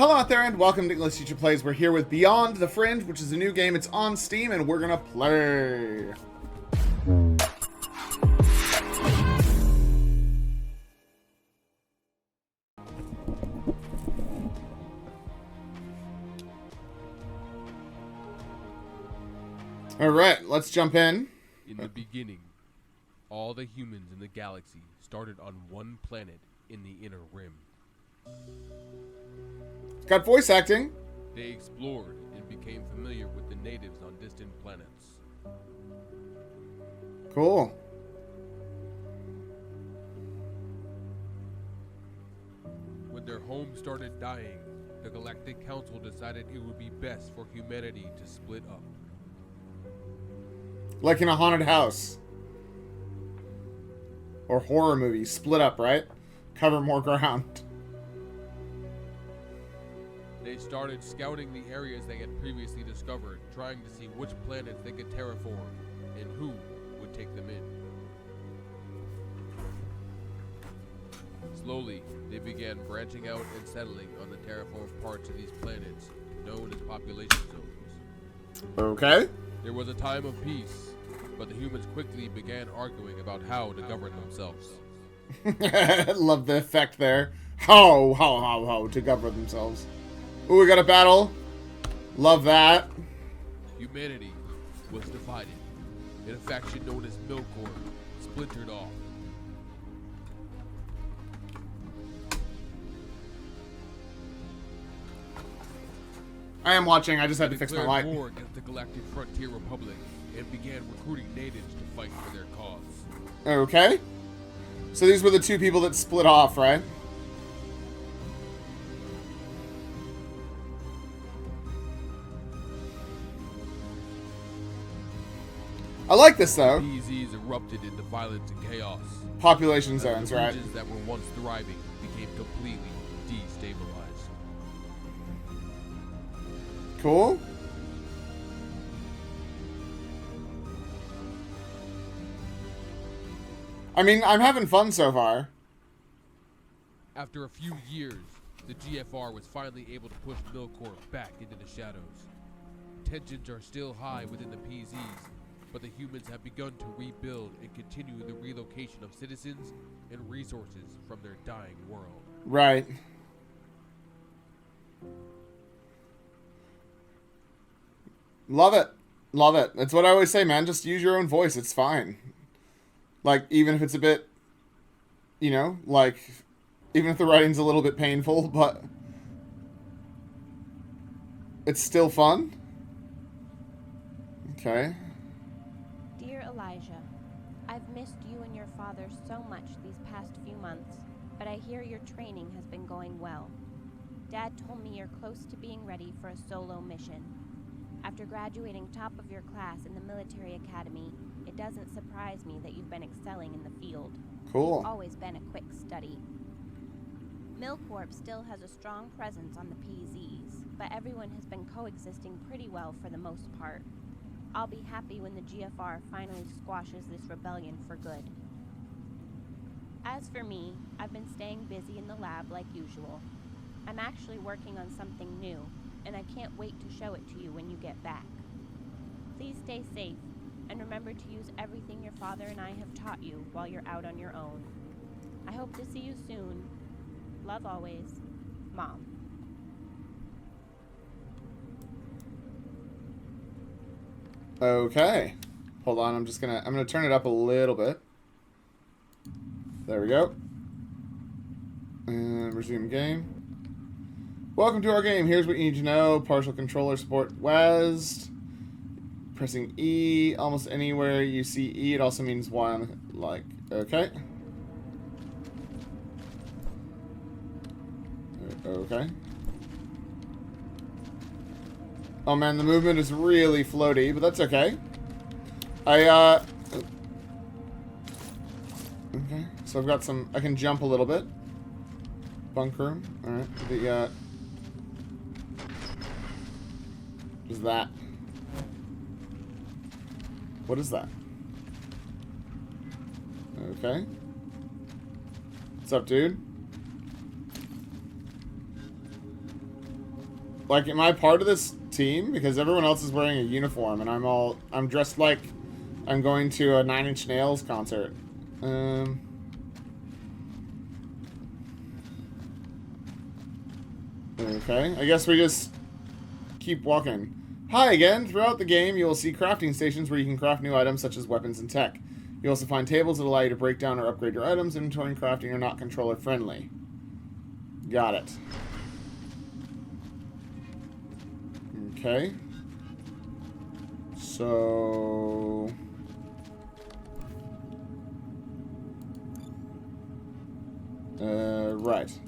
Hello out there and welcome to English Teacher Plays. We're here with Beyond the Fringe, which is a new game. It's on Steam and we're gonna play. Alright, let's jump in. In the beginning, all the humans in the galaxy started on one planet in the Inner Rim. It's got voice acting. They explored and became familiar with the natives on distant planets. Cool. When their home started dying, the Galactic Council decided it would be best for humanity to split up. Like in a haunted house. Or horror movie. Split up, right? Cover more ground. They started scouting the areas they had previously discovered, trying to see which planets they could terraform and who would take them in. Slowly, they began branching out and settling on the terraformed parts of these planets, known as population zones. Okay. There was a time of peace, but the humans quickly began arguing about how to govern themselves. Love the effect there. How to govern themselves. Ooh, we got a battle. Love that. Humanity was divided, and a faction known as Milkor splintered off. I am watching, I just had to fix my light. Declared war against the Galactic Frontier Republic and began recruiting natives to fight for their cause. Okay. So these were the two people that split off, right? I like this though. PZs erupted into violence and chaos. Population zones, the right? regions that were once thriving became completely destabilized. Cool. I mean, I'm having fun so far. After a few years, the GFR was finally able to push Milkor back into the shadows. Tensions are still high within the PZs, but the humans have begun to rebuild and continue the relocation of citizens and resources from their dying world. Right. Love it. Love it. That's what I always say, man. Just use your own voice. It's fine. Like, even if it's a bit, you know, like, even if the writing's a little bit painful, but it's still fun. Okay. Dear Elijah, I've missed you and your father so much these past few months, but I hear your training has been going well. Dad told me you're close to being ready for a solo mission. After graduating top of your class in the military academy, it doesn't surprise me that you've been excelling in the field. Cool. You've always been a quick study. Milcorp still has a strong presence on the PZs, but everyone has been coexisting pretty well for the most part. I'll be happy when the GFR finally squashes this rebellion for good. As for me, I've been staying busy in the lab like usual. I'm actually working on something new, and I can't wait to show it to you when you get back. Please stay safe, and remember to use everything your father and I have taught you while you're out on your own. I hope to see you soon. Love always, Mom. Okay. Hold on, I'm gonna turn it up a little bit. There we go. And resume game. Welcome to our game. Here's what you need to know. Partial controller support WASD. Pressing E almost anywhere you see E. It also means Y on the, like, okay. Okay. Oh man, the movement is really floaty, but that's okay. Okay, so I've got some, I can jump a little bit. Bunk room, alright. What is that? What is that? Okay. What's up, dude? Like, am I part of this team? Because everyone else is wearing a uniform, and I'm dressed like I'm going to a Nine Inch Nails concert. Okay, I guess we just keep walking. Hi again. Throughout the game, you will see crafting stations where you can craft new items such as weapons and tech. You also find tables that allow you to break down or upgrade your items. Inventory and crafting are not controller friendly. Got it. Okay. So... right.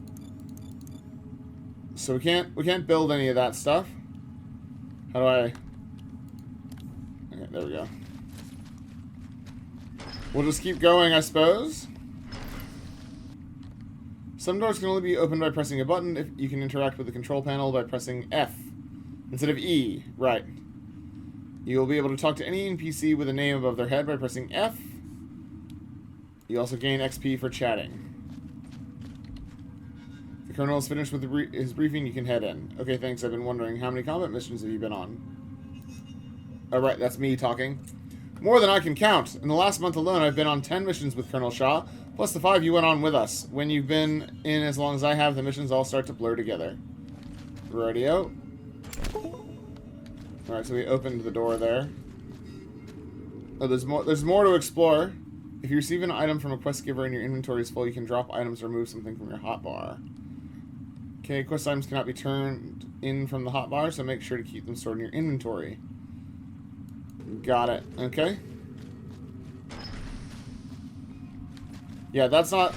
So we can't build any of that stuff. How do I... Okay, there we go. We'll just keep going, I suppose. Some doors can only be opened by pressing a button. If you can interact with the control panel by pressing F instead of E. Right. You will be able to talk to any NPC with a name above their head by pressing F. You also gain XP for chatting. The Colonel is finished with his briefing. You can head in. Okay, thanks. I've been wondering, how many combat missions have you been on? Oh, right, that's me talking. More than I can count. In the last month alone, I've been on 10 missions with Colonel Shaw, plus the 5 you went on with us. When you've been in as long as I have, the missions all start to blur together. Radio. Alright, so we opened the door there. Oh, there's more to explore. If you receive an item from a quest giver and your inventory is full, you can drop items or remove something from your hotbar. Okay, quest items cannot be turned in from the hotbar, so make sure to keep them stored in your inventory. Got it. Okay. Yeah, that's not...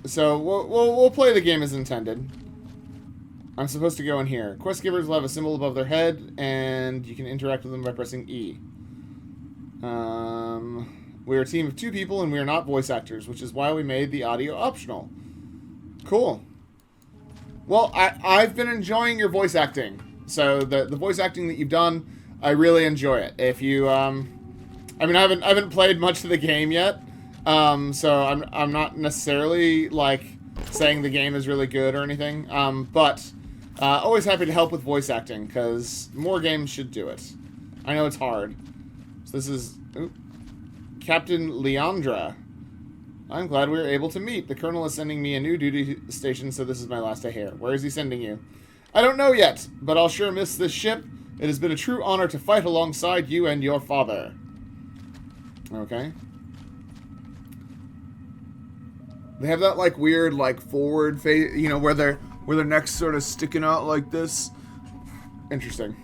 So, we'll play the game as intended. I'm supposed to go in here. Quest givers will have a symbol above their head, and you can interact with them by pressing E. We're a team of 2 people, and we are not voice actors, which is why we made the audio optional. Cool. Well, I've been enjoying your voice acting. So, the voice acting that you've done, I really enjoy it. If you, I mean, I haven't played much of the game yet, so I'm not necessarily, like, saying the game is really good or anything, but always happy to help with voice acting, because more games should do it. I know it's hard. So this is... Ooh, Captain Leandra. I'm glad we were able to meet. The Colonel is sending me a new duty station, so this is my last day here. Where is he sending you? I don't know yet, but I'll sure miss this ship. It has been a true honor to fight alongside you and your father. Okay. They have that, like, weird, like, forward face, you know, where their neck's sort of sticking out like this. Interesting.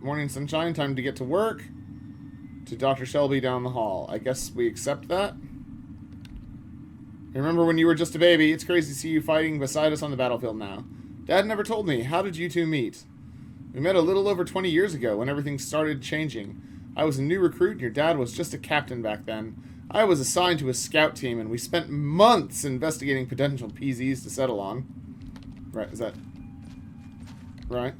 Morning sunshine, time to get to work. To Dr. Shelby down the hall. I guess we accept that. I remember when you were just a baby. It's crazy to see you fighting beside us on the battlefield now. Dad never told me. How did you two meet? We met a little over 20 years ago when everything started changing. I was a new recruit and your dad was just a captain back then. I was assigned to a scout team and we spent months investigating potential PZs to settle on. Right, is that... Right.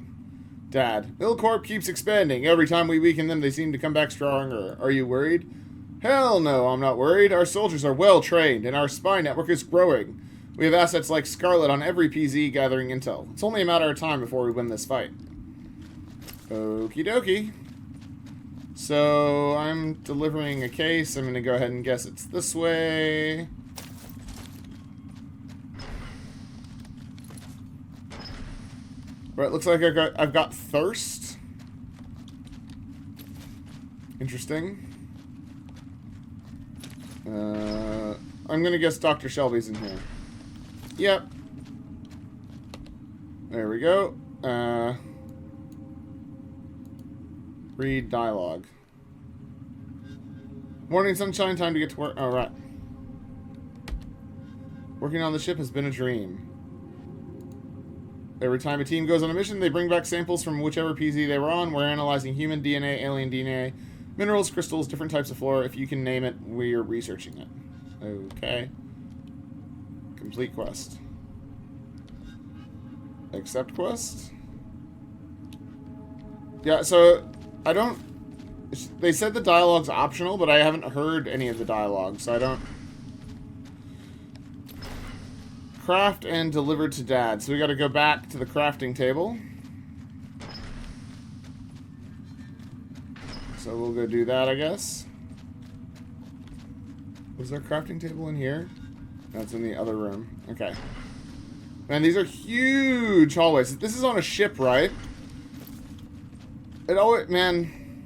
Dad, Milcorp keeps expanding. Every time we weaken them, they seem to come back stronger. Are you worried? Hell no, I'm not worried. Our soldiers are well trained, and our spy network is growing. We have assets like Scarlet on every PZ gathering intel. It's only a matter of time before we win this fight. Okie dokie. So, I'm delivering a case. I'm going to go ahead and guess it's this way. Right, looks like I've got thirst. Interesting. I'm gonna guess Dr. Shelby's in here. Yep. There we go. Read dialogue. Morning sunshine, time to get to work. Oh, right. Working on the ship has been a dream. Every time a team goes on a mission, they bring back samples from whichever PZ they were on. We're analyzing human DNA, alien DNA, minerals, crystals, different types of flora. If you can name it, we're researching it. Okay. Complete quest. Accept quest. Yeah, so I don't... They said the dialogue's optional, but I haven't heard any of the dialogue, so I don't... craft and deliver to Dad. So we got to go back to the crafting table. So we'll go do that, I guess. Was there a crafting table in here? That's in the other room. Okay. Man, these are huge hallways. This is on a ship, right? It always, man.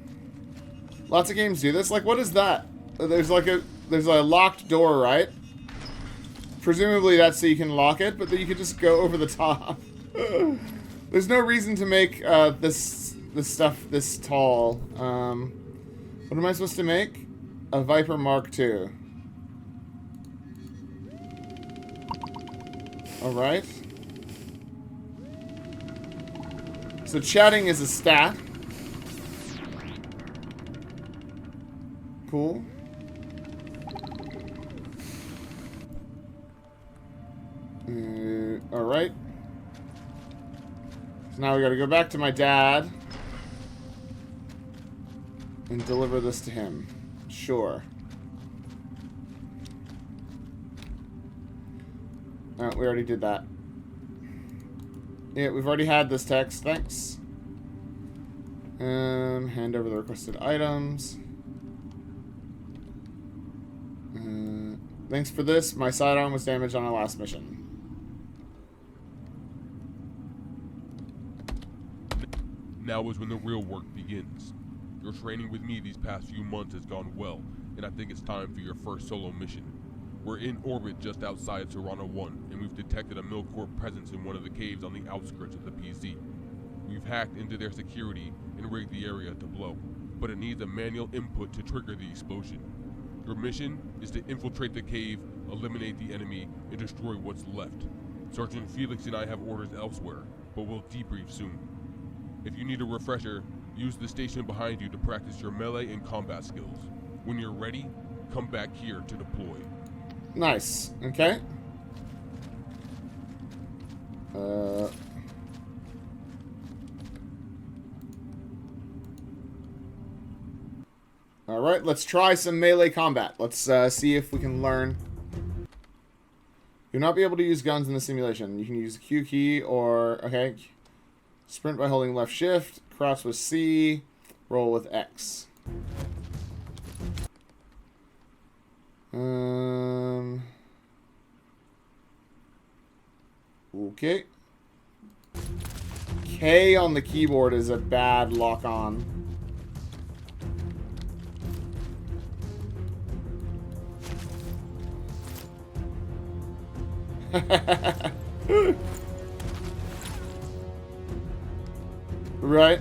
Lots of games do this. Like, what is that? There's a locked door, right? Presumably that's so you can lock it, but then you can just go over the top. There's no reason to make this stuff this tall. What am I supposed to make? A Viper Mark II. Alright. So chatting is a stat. Cool. Alright. So now we gotta go back to my dad and deliver this to him. Sure. Oh, we already did that. Yeah, we've already had this text. Thanks. Hand over the requested items. Thanks for this. My sidearm was damaged on our last mission. Now is when the real work begins. Your training with me these past few months has gone well, and I think it's time for your first solo mission. We're in orbit just outside Tirana 1, and we've detected a Milcorp presence in one of the caves on the outskirts of the PZ. We've hacked into their security and rigged the area to blow, but it needs a manual input to trigger the explosion. Your mission is to infiltrate the cave, eliminate the enemy, and destroy what's left. Sergeant Felix and I have orders elsewhere, but we'll debrief soon. If you need a refresher, use the station behind you to practice your melee and combat skills. When you're ready, come back here to deploy. Nice. Okay. Alright, let's try some melee combat. Let's see if we can learn. You'll not be able to use guns in the simulation. You can use the Q key or... Okay. Sprint by holding left shift. Crouch with C. Roll with X. Okay. K on the keyboard is a bad lock-on. Right.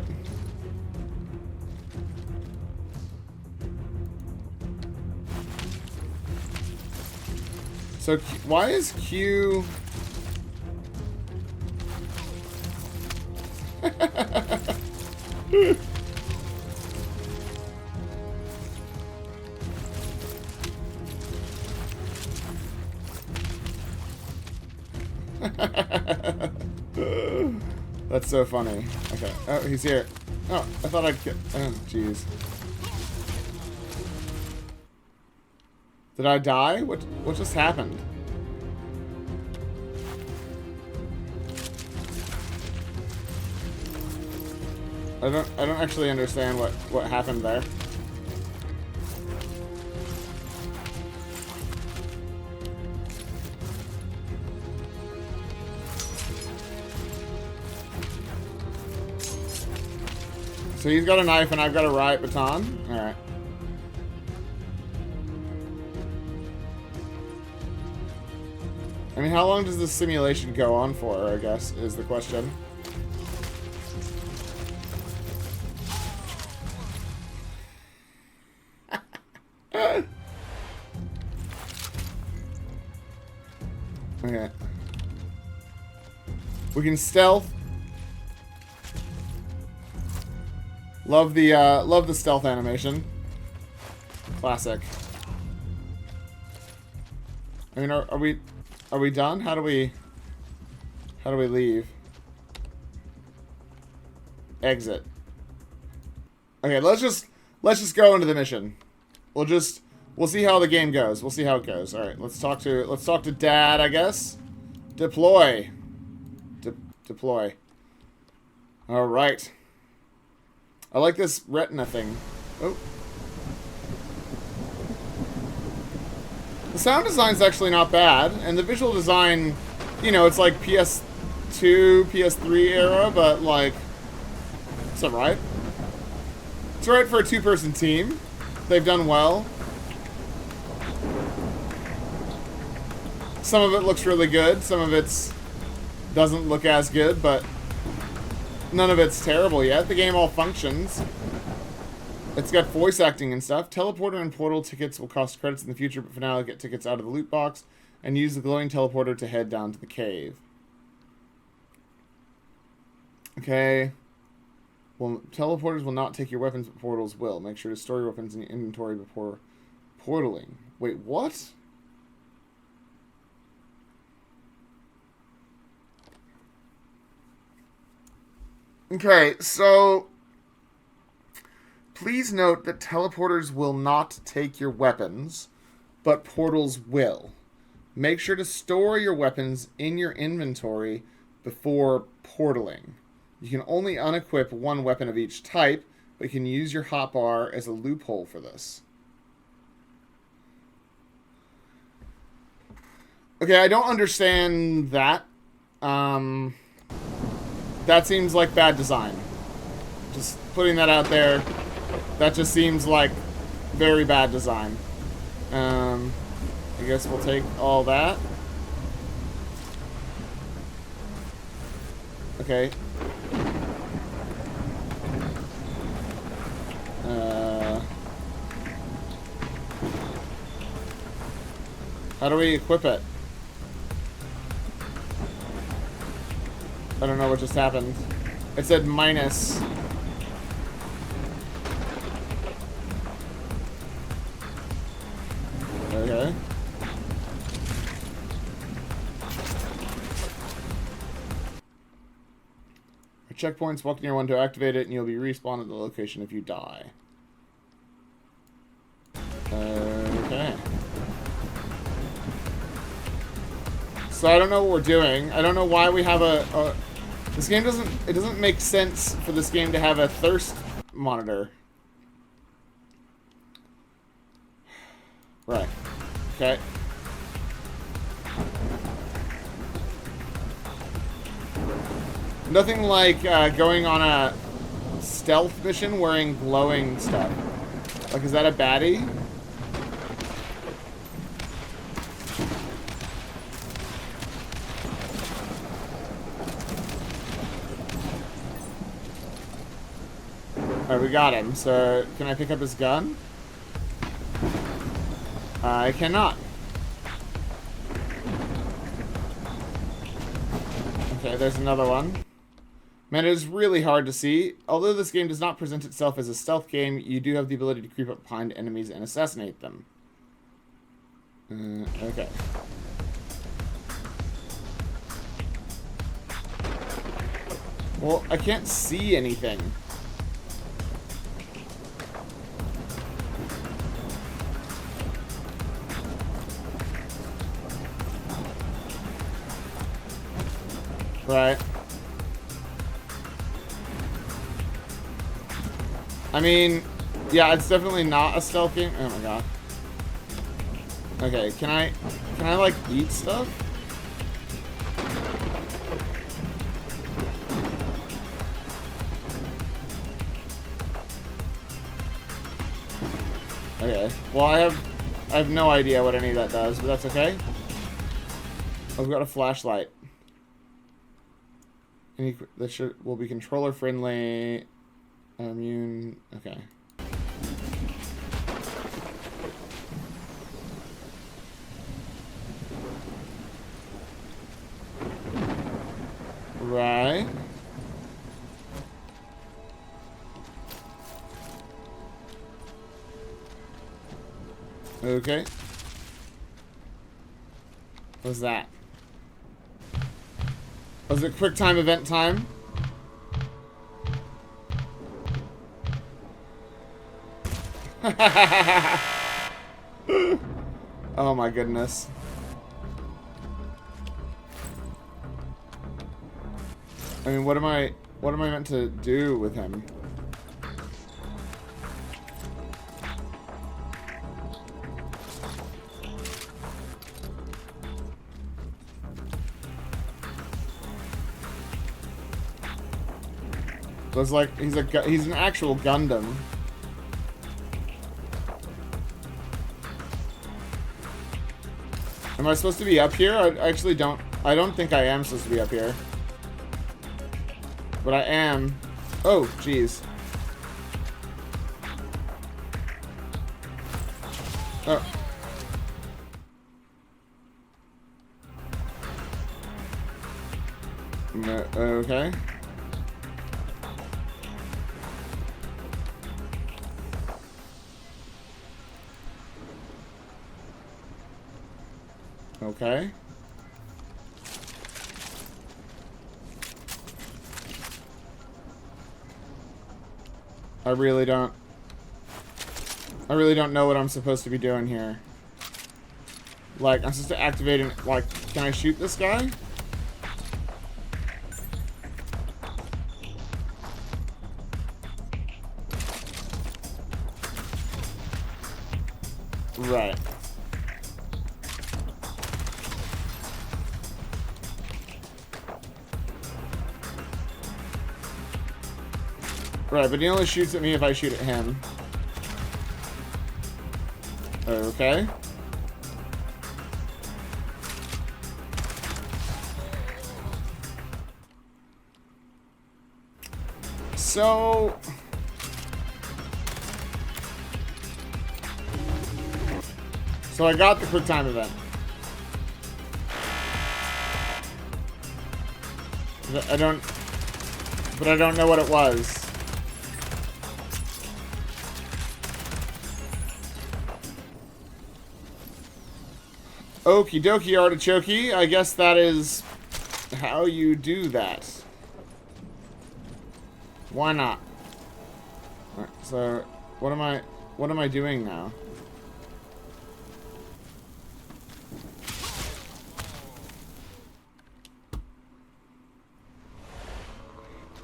So why is Q... That's so funny. Okay. Oh, he's here. Oh, I thought I'd get... Oh, jeez. Did I die? What just happened? I don't actually understand what happened there. So he's got a knife and I've got a riot baton? Alright. I mean, how long does this simulation go on for, I guess, is the question. Okay. We can stealth. Love the stealth animation. Classic. I mean, are we done? How do we leave? Exit. Okay, let's just go into the mission. We'll see how the game goes. We'll see how it goes. All right, let's talk to Dad, I guess. Deploy. Deploy. Alright. I like this retina thing. Oh. The sound design's actually not bad, and the visual design, you know, it's like PS2, PS3 era, but like, it's alright. It's alright for a two-person team. They've done well. Some of it looks really good, some of it doesn't look as good, but none of it's terrible yet. The game all functions. It's got voice acting and stuff. Teleporter and portal tickets will cost credits in the future, but for now, get tickets out of the loot box and use the glowing teleporter to head down to the cave. Okay. Well, teleporters will not take your weapons, but portals will. Make sure to store your weapons in your inventory before portaling. Wait, what? Okay, so please note that teleporters will not take your weapons, but portals will. Make sure to store your weapons in your inventory before portaling. You can only unequip one weapon of each type, but you can use your hotbar as a loophole for this. Okay, I don't understand that. That seems like bad design. Just putting that out there. That just seems like very bad design. I guess we'll take all that. Okay. How do we equip it? I don't know what just happened. It said minus. Okay. Checkpoints, walk near one to activate it, and you'll be respawned at the location if you die. Okay. So I don't know what we're doing. I don't know why we have this game doesn't make sense for this game to have a thirst monitor. Right. Okay. Nothing like going on a stealth mission wearing glowing stuff. Like, is that a baddie? Alright, we got him. So, can I pick up his gun? I cannot. Okay, there's another one. Man, it is really hard to see. Although this game does not present itself as a stealth game, you do have the ability to creep up behind enemies and assassinate them. Okay. Well, I can't see anything. Right. I mean, yeah, it's definitely not a stealth game. Oh my god. Okay, can I like eat stuff? Okay. Well, I have no idea what any of that does, but that's okay. I've got a flashlight. That will be controller friendly. Immune. Okay. Right. Okay. What's that? Was it quick time event time? Oh my goodness. I mean, what am I meant to do with him? Looks like he's an actual Gundam. Am I supposed to be up here? I actually don't. I don't think I am supposed to be up here. But I am. Oh, jeez. Oh. No, okay. Okay. I really don't know what I'm supposed to be doing here. Like, I'm supposed to activate an, like, can I shoot this guy? Right. Right, but he only shoots at me if I shoot at him. Okay. So... So I got the quick time event. But I don't know what it was. Okie dokie, artichoke. I guess that is how you do that. Why not? Alright, so what am I doing now?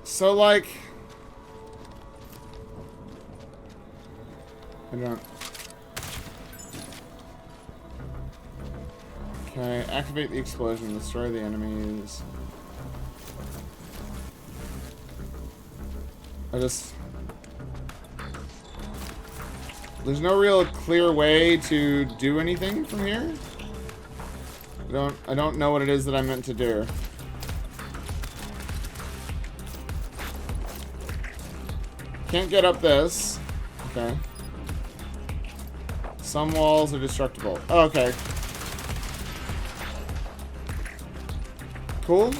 So like I don't. Okay, activate the explosion, destroy the enemies. There's no real clear way to do anything from here. I don't know what it is that I'm meant to do. Can't get up this. Okay. Some walls are destructible. Oh, okay. Cool.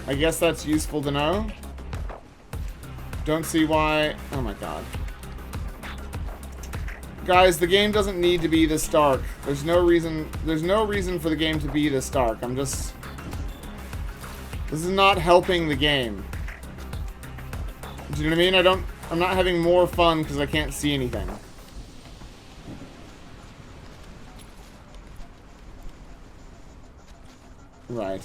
I guess that's useful to know. Don't see why. Oh my god. Guys, the game doesn't need to be this dark. There's no reason for the game to be this dark. This is not helping the game. Do you know what I mean? I'm not having more fun because I can't see anything. Right.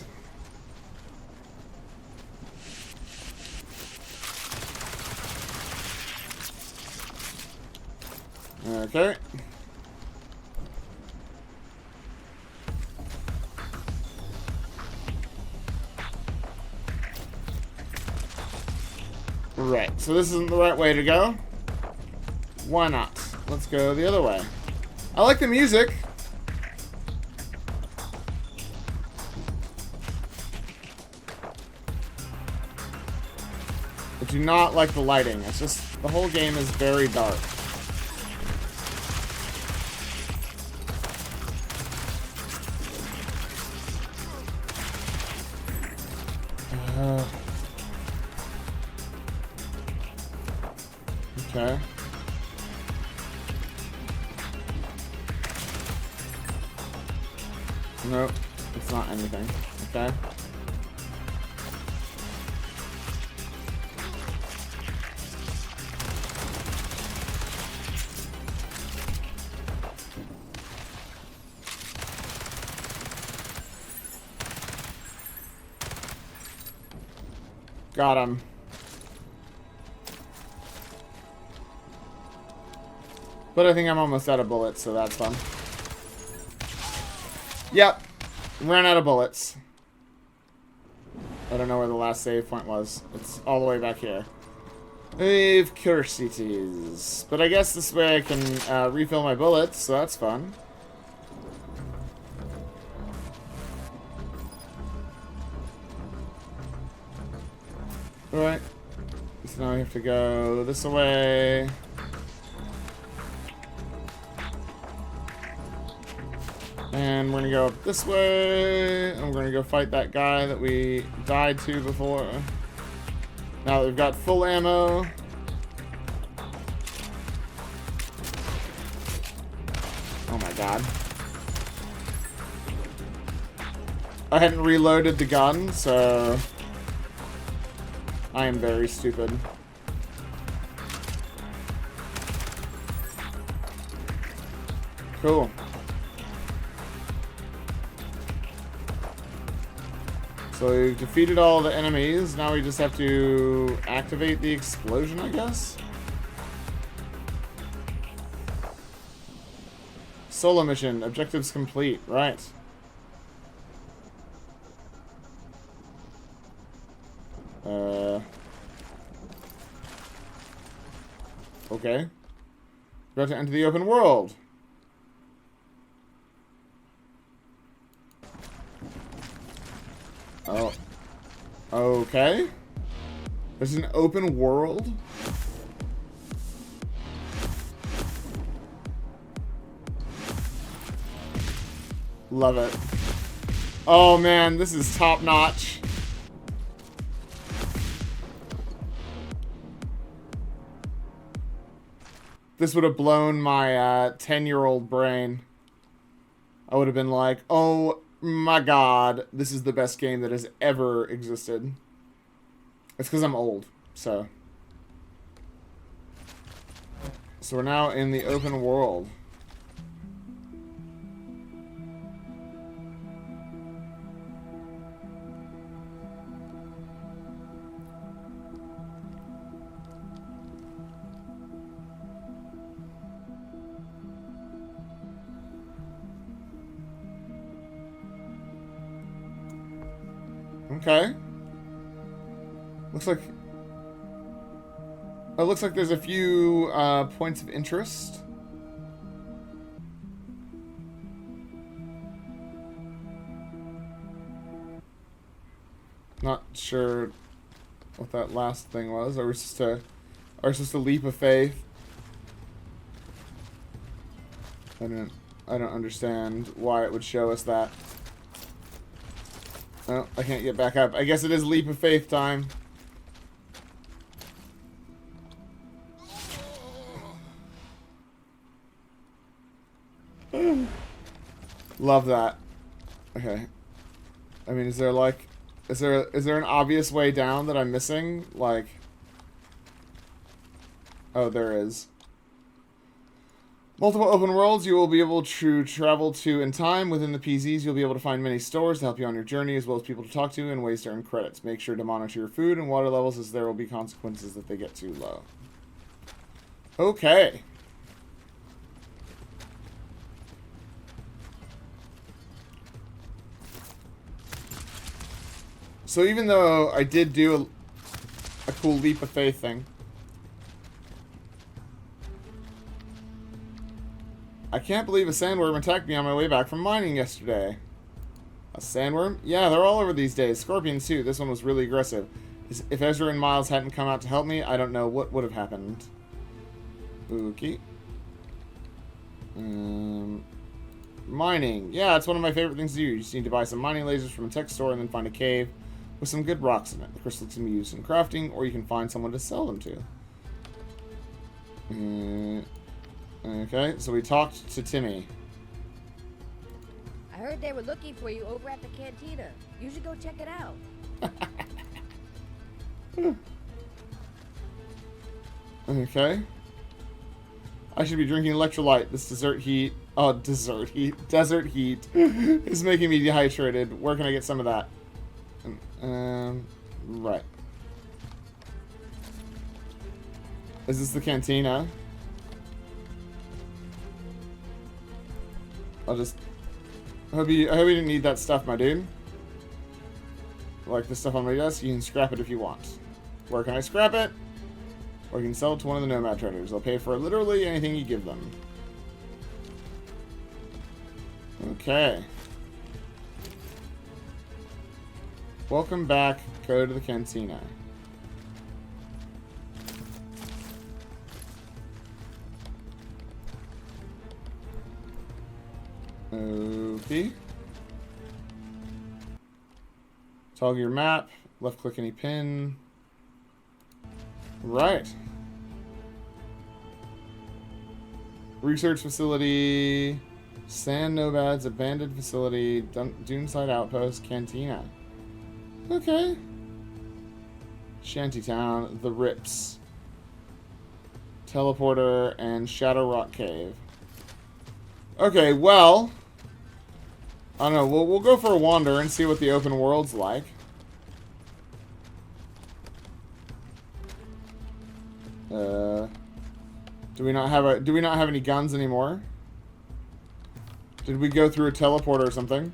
Okay. Right, so this isn't the right way to go. Why not? Let's go the other way. I like the music. I do not like the lighting. It's just, the whole game is very dark. Okay. Nope, it's not anything. Okay. Got him. But I think I'm almost out of bullets, so that's fun. Yep. Ran out of bullets. I don't know where the last save point was. It's all the way back here. Of course it is. But I guess this way I can refill my bullets, so that's fun. Alright. So now we have to go this way. And we're gonna go up this way. And we're gonna go fight that guy that we died to before. Now that we've got full ammo. Oh my god. I hadn't reloaded the gun, so I am very stupid. Cool. So we've defeated all the enemies. Now we just have to activate the explosion, I guess? Solo mission. Objectives complete. Right. Okay. About to enter the open world. Oh. Okay. There's an open world? Love it. Oh man, this is top notch. This would have blown my 10-year-old brain. I would have been like, oh my god, this is the best game that has ever existed. It's because I'm old, so. So we're now in the open world. Okay. Looks like there's a few points of interest. Not sure what that last thing was. Are we supposed to leap of faith? I don't understand why it would show us that. Oh, I can't get back up. I guess it is leap of faith time. Love that. Okay. I mean, is there an obvious way down that I'm missing? Like, oh, there is. Multiple open worlds you will be able to travel to in time. Within the PZs, you'll be able to find many stores to help you on your journey, as well as people to talk to and ways to earn credits. Make sure to monitor your food and water levels, as there will be consequences if they get too low. Okay. So even though I did do a cool leap of faith thing, I can't believe a sandworm attacked me on my way back from mining yesterday. A sandworm? Yeah, they're all over these days. Scorpions too. This one was really aggressive. If Ezra and Miles hadn't come out to help me, I don't know what would have happened. Okay. Mining. Yeah, it's one of my favorite things to do. You just need to buy some mining lasers from a tech store and then find a cave with some good rocks in it. The crystals can be used in crafting, or you can find someone to sell them to. Okay, so we talked to Timmy. I heard they were looking for you over at the cantina. You should go check it out. Okay. I should be drinking electrolyte. This desert heat. Oh, desert heat. Desert heat is making me dehydrated. Where can I get some of that? Right. Is this the cantina? I hope you didn't need that stuff, my dude. Like the stuff on my desk, you can scrap it if you want. Where can I scrap it? Or you can sell it to one of the nomad traders. They'll pay for literally anything you give them. Okay. Welcome back. Go to the cantina. Okay. Toggle your map. Left click any pin. Right. Research facility. Sand nomads. Abandoned facility. Duneside outpost. Cantina. Okay. Shantytown. The Rips. Teleporter. And Shadow Rock Cave. Okay, well. I don't know. We'll go for a wander and see what the open world's like. Do we not have any guns anymore? Did we go through a teleporter or something?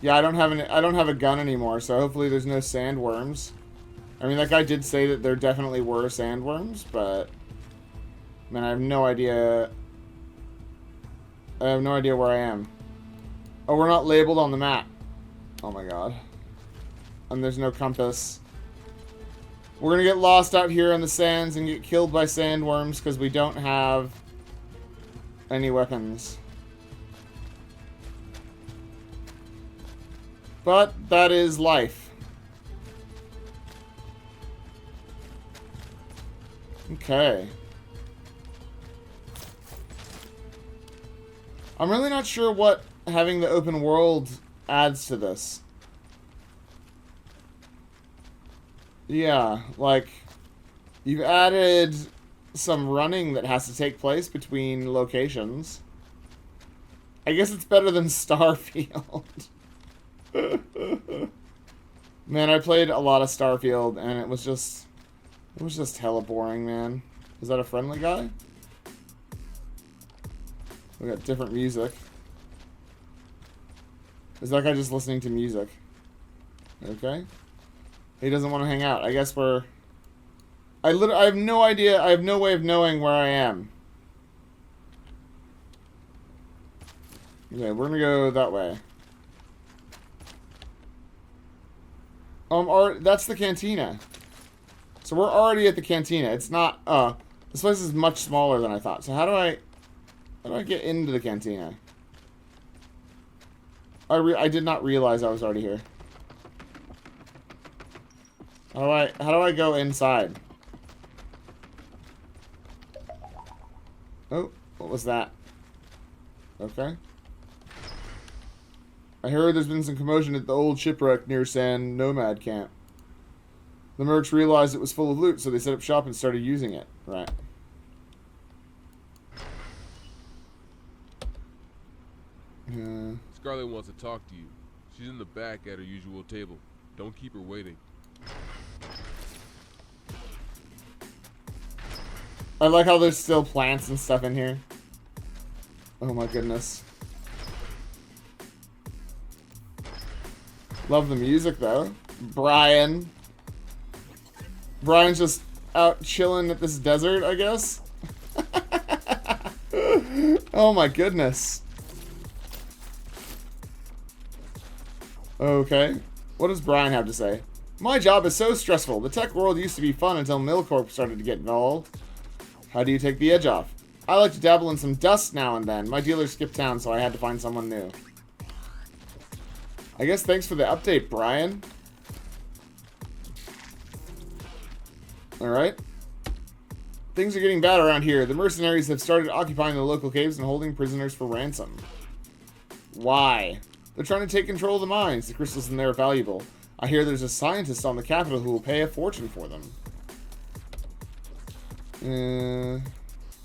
Yeah, I don't have a gun anymore, so hopefully there's no sandworms. I mean, that guy did say that there definitely were sandworms, but man, I have no idea. I have no idea where I am. Oh, we're not labeled on the map. Oh my god. And there's no compass. We're gonna get lost out here in the sands and get killed by sandworms because we don't have any weapons. But that is life. Okay. I'm really not sure what having the open world adds to this. Yeah, like, you've added some running that has to take place between locations. I guess it's better than Starfield. Man, I played a lot of Starfield, and it was just hella boring, man. Is that a friendly guy? We got different music. Is that guy just listening to music? Okay. He doesn't want to hang out. I guess we're... I have no idea. I have no way of knowing where I am. Okay, we're gonna go that way. That's the cantina. So we're already at the cantina. It's not... this place is much smaller than I thought. So how do I get into the cantina? I did not realize I was already here. How do I go inside? Oh, what was that? Okay. I heard there's been some commotion at the old shipwreck near Sand Nomad Camp. The mercs realized it was full of loot, so they set up shop and started using it. Right. Scarlet wants to talk to you. She's in the back at her usual table. Don't keep her waiting. I like how there's still plants and stuff in here. Oh my goodness. Love the music though. Brian's just out chilling at this desert, I guess. Oh my goodness. Okay. What does Brian have to say? My job is so stressful. The tech world used to be fun until Milcorp started to get involved. How do you take the edge off? I like to dabble in some dust now and then. My dealer skipped town, so I had to find someone new. I guess thanks for the update, Brian. Alright. Things are getting bad around here. The mercenaries have started occupying the local caves and holding prisoners for ransom. Why? They're trying to take control of the mines. The crystals in there are valuable. I hear there's a scientist on the capital who will pay a fortune for them.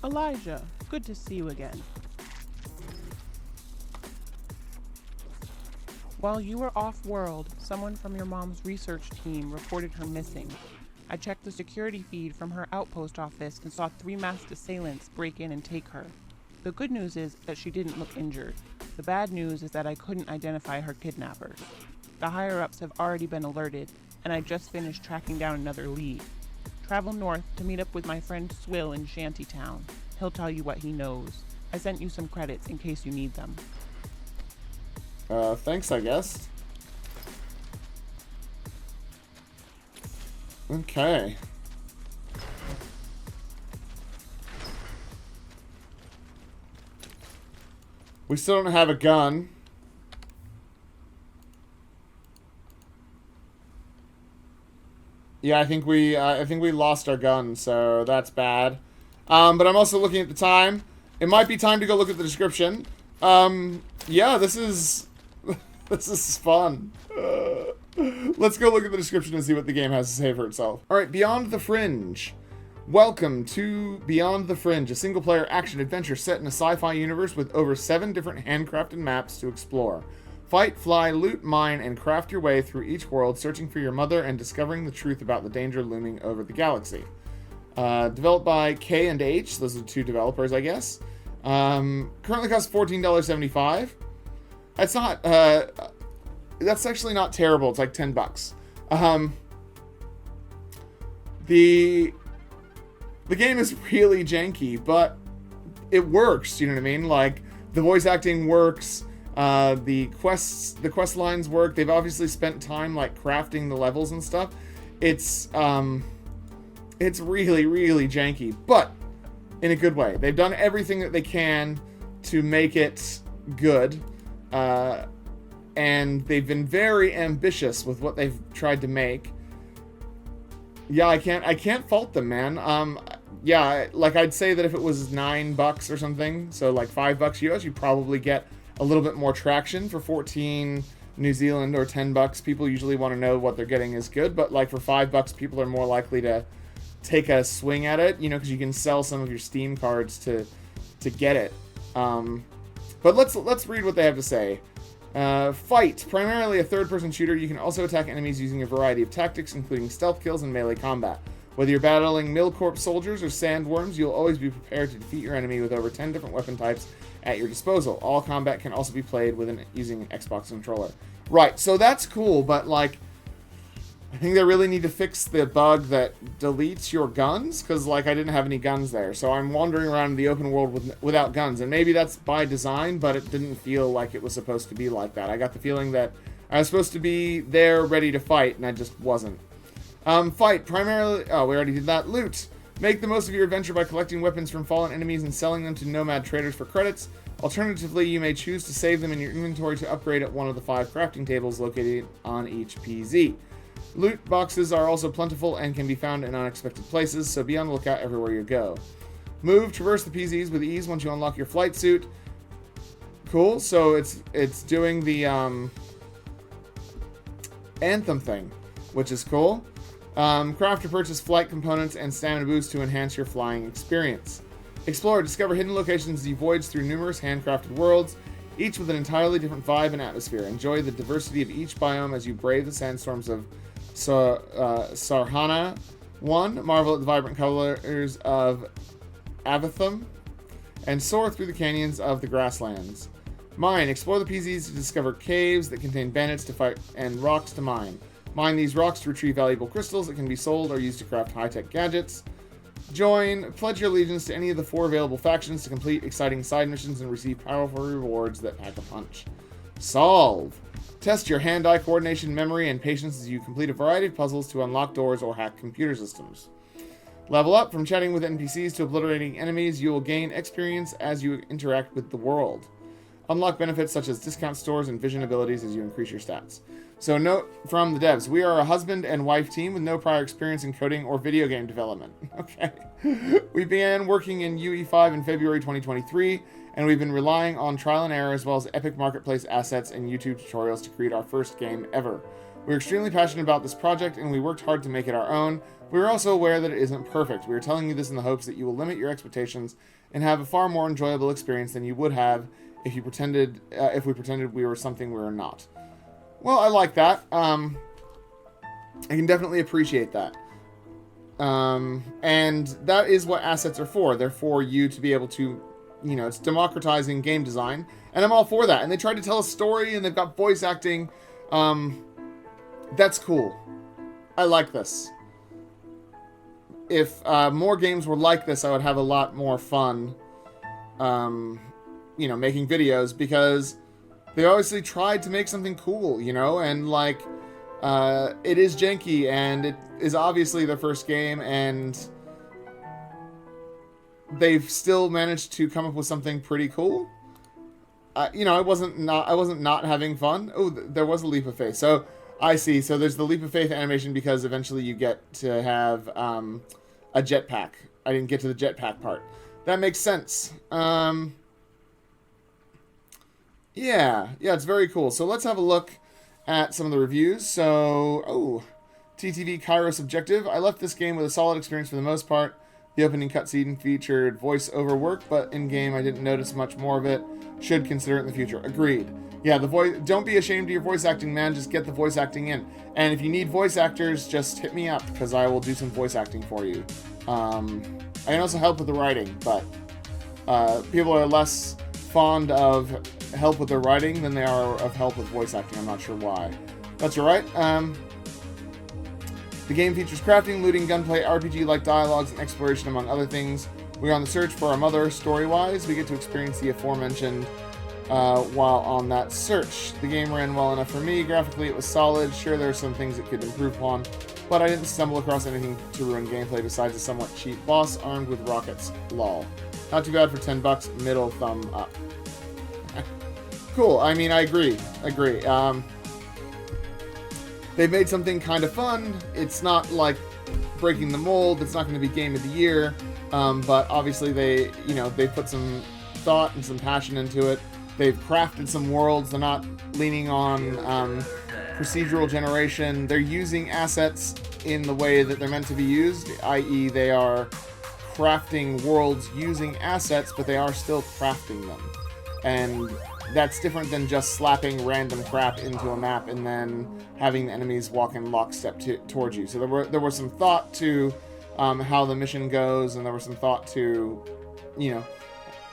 Elijah, good to see you again. While you were off-world, someone from your mom's research team reported her missing. I checked the security feed from her outpost office and saw 3 masked assailants break in and take her. The good news is that she didn't look injured. The bad news is that I couldn't identify her kidnappers. The higher-ups have already been alerted, and I just finished tracking down another lead. Travel north to meet up with my friend Swill in Shantytown. He'll tell you what he knows. I sent you some credits in case you need them. Thanks, I guess. Okay. We still don't have a gun. Yeah, I think we lost our gun, so that's bad. But I'm also looking at the time. It might be time to go look at the description. Yeah, this is this is fun. Let's go look at the description and see what the game has to say for itself. All right, Beyond the Fringe. Welcome to Beyond the Fringe, a single-player action-adventure set in a sci-fi universe with over 7 different handcrafted maps to explore. Fight, fly, loot, mine, and craft your way through each world, searching for your mother and discovering the truth about the danger looming over the galaxy. Developed by KandH, those are the 2 developers, I guess. Currently costs $14.75. That's not, that's actually not terrible. It's like $10. The game is really janky, but it works, you know what I mean? Like, the voice acting works, the quest lines work. They've obviously spent time, like, crafting the levels and stuff. It's really, really janky, but in a good way. They've done everything that they can to make it good, and they've been very ambitious with what they've tried to make. Yeah, I can't fault them, man. Yeah, like, I'd say that if it was $9 or something, so like $5 US, you'd probably get a little bit more traction. For 14 New Zealand or $10, people usually want to know what they're getting is good, but like for $5, people are more likely to take a swing at it, you know, because you can sell some of your Steam cards to get it. But let's read what they have to say. Fight, primarily a third-person shooter, you can also attack enemies using a variety of tactics, including stealth kills and melee combat. Whether you're battling Milcorp soldiers or sandworms, you'll always be prepared to defeat your enemy with over 10 different weapon types at your disposal. All combat can also be played using an Xbox controller. Right, so that's cool, but like, I think they really need to fix the bug that deletes your guns, because like I didn't have any guns there, so I'm wandering around in the open world without guns, and maybe that's by design, but it didn't feel like it was supposed to be like that. I got the feeling that I was supposed to be there ready to fight, and I just wasn't. Fight, primarily... Oh, we already did that. Loot. Make the most of your adventure by collecting weapons from fallen enemies and selling them to nomad traders for credits. Alternatively, you may choose to save them in your inventory to upgrade at one of the 5 crafting tables located on each PZ. Loot boxes are also plentiful and can be found in unexpected places, so be on the lookout everywhere you go. Move, traverse the PZs with ease once you unlock your flight suit. Cool, so it's doing the Anthem thing, which is cool. Craft or purchase flight components and stamina boosts to enhance your flying experience. Explore, discover hidden locations as you voyage through numerous handcrafted worlds, each with an entirely different vibe and atmosphere. Enjoy the diversity of each biome as you brave the sandstorms of Sarhana 1, marvel at the vibrant colors of Avathum, and soar through the canyons of the grasslands. Mine, explore the PZs to discover caves that contain bandits to fight and rocks to mine. Mine these rocks to retrieve valuable crystals that can be sold or used to craft high-tech gadgets. Join, pledge your allegiance to any of the 4 available factions to complete exciting side missions and receive powerful rewards that pack a punch. Solve. Test your hand-eye coordination, memory, and patience as you complete a variety of puzzles to unlock doors or hack computer systems. Level up. From chatting with NPCs to obliterating enemies, you will gain experience as you interact with the world. Unlock benefits such as discount stores and vision abilities as you increase your stats. So note from the devs, we are a husband and wife team with no prior experience in coding or video game development. Okay. We began working in UE5 in February 2023, and we've been relying on trial and error as well as Epic Marketplace assets and YouTube tutorials to create our first game ever. We're extremely passionate about this project, and we worked hard to make it our own. We are also aware that it isn't perfect. We are telling you this in the hopes that you will limit your expectations and have a far more enjoyable experience than you would have if we pretended we were something we were not. Well, I like that. I can definitely appreciate that. And that is what assets are for. They're for you to be able to, you know, it's democratizing game design. And I'm all for that. And they tried to tell a story, and they've got voice acting. That's cool. I like this. If more games were like this, I would have a lot more fun, you know, making videos, because they obviously tried to make something cool, you know, and like, it is janky, and it is obviously their first game, and they've still managed to come up with something pretty cool. You know, I wasn't not having fun. Oh, there was a leap of faith. So I see. So there's the leap of faith animation because eventually you get to have a jetpack. I didn't get to the jetpack part. That makes sense. Yeah, it's very cool. So let's have a look at some of the reviews. So, TTV Kairos Objective. I left this game with a solid experience for the most part. The opening cutscene featured voice-over work, but in-game I didn't notice much more of it. Should consider it in the future. Agreed. Yeah, the voice. Don't be ashamed of your voice acting, man. Just get the voice acting in. And if you need voice actors, just hit me up, because I will do some voice acting for you. I can also help with the writing, but people are less fond of help with their writing than they are of help with voice acting. I'm not sure why. That's alright. The game features crafting, looting, gunplay, RPG-like dialogues, and exploration, among other things. We are on the search for our mother. Story-wise, we get to experience the aforementioned while on that search. The game ran well enough for me. Graphically, it was solid. Sure, there are some things it could improve upon, but I didn't stumble across anything to ruin gameplay besides a somewhat cheap boss armed with rockets. Lol. Not too bad for $10. Middle thumb up. Cool. I mean, I agree. They've made something kind of fun. It's not like breaking the mold. It's not going to be game of the year. But obviously they put some thought and some passion into it. They've crafted some worlds. They're not leaning on procedural generation. They're using assets in the way that they're meant to be used, i.e. they are crafting worlds using assets, but they are still crafting them. And that's different than just slapping random crap into a map and then having the enemies walk in lockstep towards you. So there was some thought to how the mission goes, and there was some thought to, you know,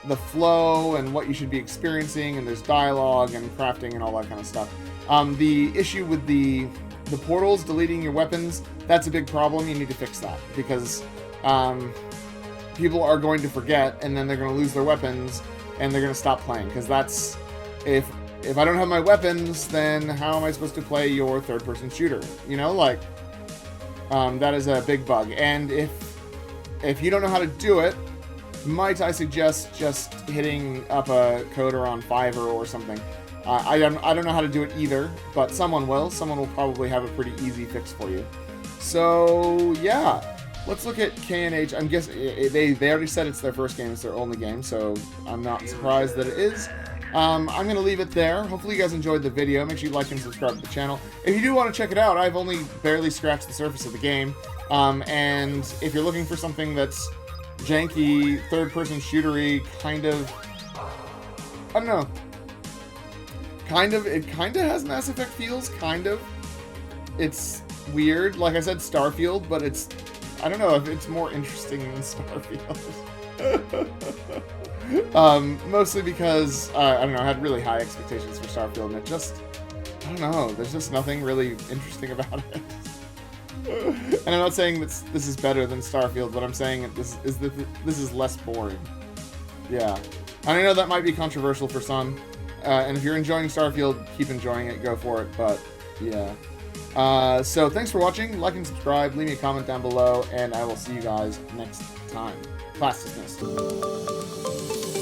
the flow and what you should be experiencing, and there's dialogue and crafting and all that kind of stuff. The issue with the portals deleting your weapons, that's a big problem. You need to fix that, because people are going to forget, and then they're going to lose their weapons, and they're going to stop playing, because that's... If I don't have my weapons, then how am I supposed to play your third-person shooter? You know, like, that is a big bug. And if you don't know how to do it, might I suggest just hitting up a coder on Fiverr or something. I don't know how to do it either, but someone will. Someone will probably have a pretty easy fix for you. So, yeah. Let's look at KandH. I'm guessing they already said it's their first game. It's their only game, so I'm not surprised that it is. I'm going to leave it there. Hopefully you guys enjoyed the video. Make sure you like and subscribe to the channel. If you do want to check it out, I've only barely scratched the surface of the game. And if you're looking for something that's janky, third-person shootery, kind of... I don't know. It kind of has Mass Effect feels, kind of. It's weird. Like I said, Starfield, but it's... I don't know if it's more interesting than Starfield. Mostly because, I don't know, I had really high expectations for Starfield, and it just, I don't know, there's just nothing really interesting about it. And I'm not saying that this is better than Starfield, but I'm saying that this is less boring. Yeah. And I know that might be controversial for some, and if you're enjoying Starfield, keep enjoying it, go for it, but, yeah. So thanks for watching, like and subscribe, leave me a comment down below, and I will see you guys next time. Class dismissed.